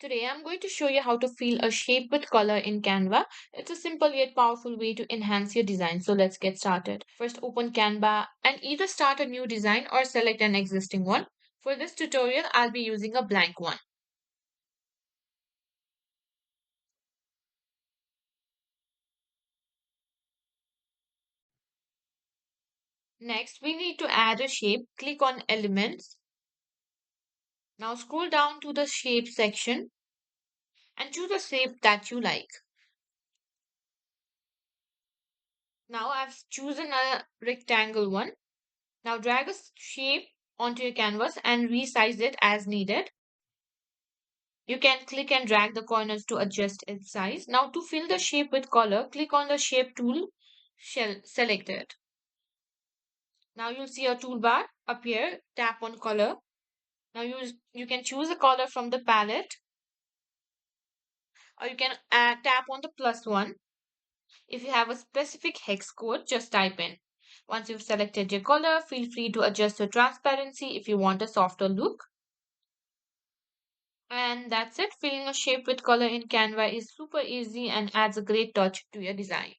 Today I'm going to show you how to fill a shape with color in Canva. It's a simple yet powerful way to enhance your design. So let's get started. First open Canva and either start a new design or select an existing one. For this tutorial I'll be using a blank one. Next we need to add a shape. Click on elements. Now scroll down to the shape section and choose a shape that you like. Now I've chosen a rectangle one. Now drag a shape onto your canvas and resize it as needed. You can click and drag the corners to adjust its size. Now to fill the shape with color, click on the shape tool, select it. Now you'll see a toolbar appear, tap on color. Now you can choose a color from the palette or you can tap on the plus one. If you have a specific hex code, just type in. Once you've selected your color, feel free to adjust your transparency if you want a softer look. And that's it. Filling a shape with color in Canva is super easy and adds a great touch to your design.